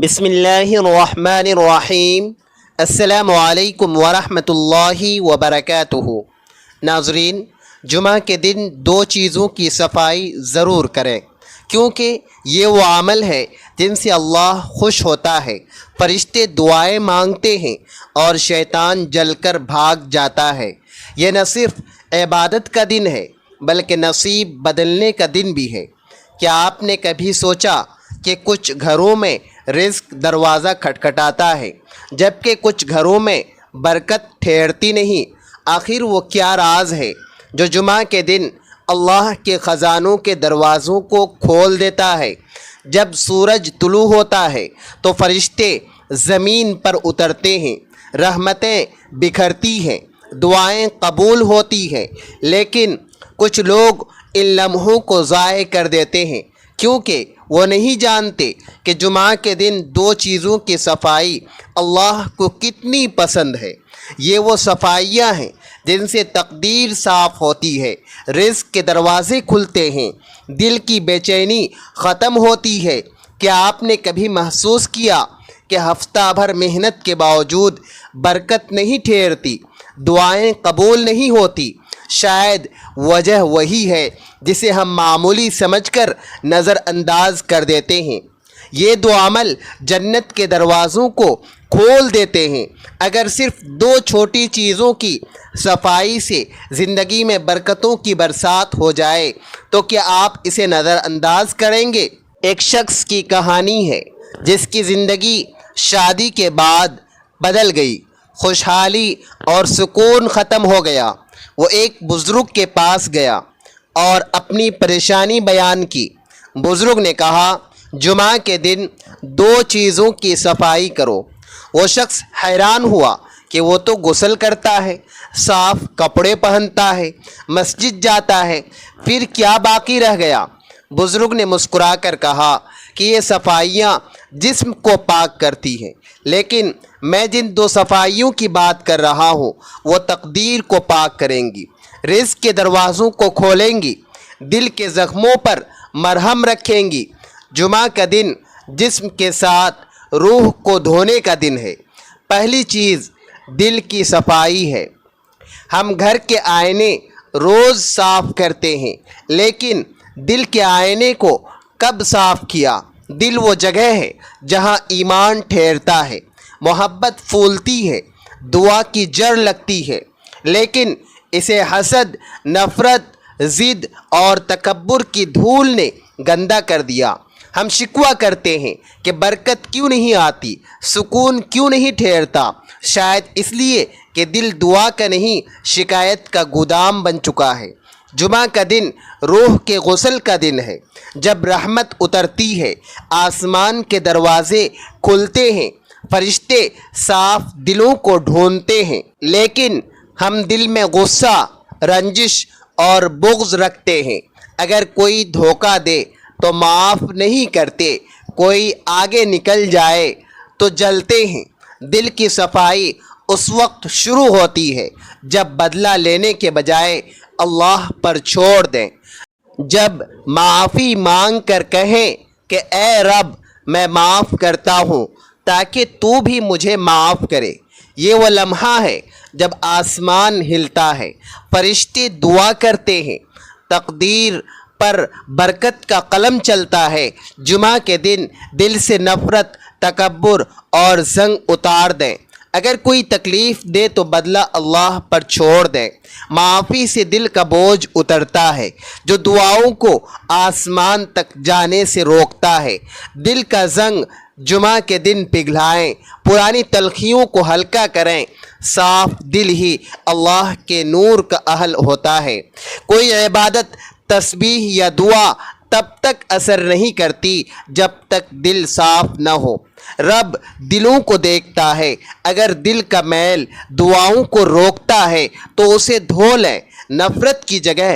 بسم اللہ الرحمن الرحیم۔ السلام علیکم ورحمۃ اللہ وبرکاتہ۔ ناظرین، جمعہ کے دن دو چیزوں کی صفائی ضرور کریں، کیونکہ یہ وہ عمل ہے جن سے اللہ خوش ہوتا ہے، فرشتے دعائیں مانگتے ہیں اور شیطان جل کر بھاگ جاتا ہے۔ یہ نہ صرف عبادت کا دن ہے بلکہ نصیب بدلنے کا دن بھی ہے۔ کیا آپ نے کبھی سوچا کہ کچھ گھروں میں رزق دروازہ کھٹکھٹاتا ہے جبکہ کچھ گھروں میں برکت ٹھہرتی نہیں؟ آخر وہ کیا راز ہے جو جمعہ کے دن اللہ کے خزانوں کے دروازوں کو کھول دیتا ہے؟ جب سورج طلوع ہوتا ہے تو فرشتے زمین پر اترتے ہیں، رحمتیں بکھرتی ہیں، دعائیں قبول ہوتی ہیں، لیکن کچھ لوگ ان لمحوں کو ضائع کر دیتے ہیں کیونکہ وہ نہیں جانتے کہ جمعہ کے دن دو چیزوں کی صفائی اللہ کو کتنی پسند ہے۔ یہ وہ صفائیاں ہیں جن سے تقدیر صاف ہوتی ہے، رزق کے دروازے کھلتے ہیں، دل کی بے چینی ختم ہوتی ہے۔ کیا آپ نے کبھی محسوس کیا کہ ہفتہ بھر محنت کے باوجود برکت نہیں ٹھہرتی، دعائیں قبول نہیں ہوتی؟ شاید وجہ وہی ہے جسے ہم معمولی سمجھ کر نظر انداز کر دیتے ہیں۔ یہ دو عمل جنت کے دروازوں کو کھول دیتے ہیں۔ اگر صرف دو چھوٹی چیزوں کی صفائی سے زندگی میں برکتوں کی برسات ہو جائے تو کیا آپ اسے نظر انداز کریں گے؟ ایک شخص کی کہانی ہے جس کی زندگی شادی کے بعد بدل گئی، خوشحالی اور سکون ختم ہو گیا۔ وہ ایک بزرگ کے پاس گیا اور اپنی پریشانی بیان کی۔ بزرگ نے کہا، جمعہ کے دن دو چیزوں کی صفائی کرو۔ وہ شخص حیران ہوا کہ وہ تو غسل کرتا ہے، صاف کپڑے پہنتا ہے، مسجد جاتا ہے، پھر کیا باقی رہ گیا؟ بزرگ نے مسکرا کر کہا کہ یہ صفائیاں جسم کو پاک کرتی ہیں، لیکن میں جن دو صفائیوں کی بات کر رہا ہوں وہ تقدیر کو پاک کریں گی، رزق کے دروازوں کو کھولیں گی، دل کے زخموں پر مرہم رکھیں گی۔ جمعہ کا دن جسم کے ساتھ روح کو دھونے کا دن ہے۔ پہلی چیز دل کی صفائی ہے۔ ہم گھر کے آئینے روز صاف کرتے ہیں، لیکن دل کے آئینے کو کب صاف کیا؟ دل وہ جگہ ہے جہاں ایمان ٹھہرتا ہے، محبت پھولتی ہے، دعا کی جڑ لگتی ہے، لیکن اسے حسد، نفرت، ضد اور تکبر کی دھول نے گندا کر دیا۔ ہم شکوہ کرتے ہیں کہ برکت کیوں نہیں آتی، سکون کیوں نہیں ٹھہرتا؟ شاید اس لیے کہ دل دعا کا نہیں، شکایت کا گودام بن چکا ہے۔ جمعہ کا دن روح کے غسل کا دن ہے۔ جب رحمت اترتی ہے، آسمان کے دروازے کھلتے ہیں، فرشتے صاف دلوں کو ڈھونڈتے ہیں، لیکن ہم دل میں غصہ، رنجش اور بغض رکھتے ہیں۔ اگر کوئی دھوکہ دے تو معاف نہیں کرتے، کوئی آگے نکل جائے تو جلتے ہیں۔ دل کی صفائی اس وقت شروع ہوتی ہے جب بدلہ لینے کے بجائے اللہ پر چھوڑ دیں، جب معافی مانگ کر کہیں کہ اے رب، میں معاف کرتا ہوں تاکہ تو بھی مجھے معاف کرے۔ یہ وہ لمحہ ہے جب آسمان ہلتا ہے، فرشتے دعا کرتے ہیں، تقدیر پر برکت کا قلم چلتا ہے۔ جمعہ کے دن دل سے نفرت، تکبر اور زنگ اتار دیں۔ اگر کوئی تکلیف دے تو بدلہ اللہ پر چھوڑ دیں۔ معافی سے دل کا بوجھ اترتا ہے جو دعاؤں کو آسمان تک جانے سے روکتا ہے۔ دل کا زنگ جمعہ کے دن پگھلائیں، پرانی تلخیوں کو ہلکا کریں۔ صاف دل ہی اللہ کے نور کا اہل ہوتا ہے۔ کوئی عبادت، تسبیح یا دعا تب تک اثر نہیں کرتی جب تک دل صاف نہ ہو۔ رب دلوں کو دیکھتا ہے۔ اگر دل کا میل دعاؤں کو روکتا ہے تو اسے دھو لیں۔ نفرت کی جگہ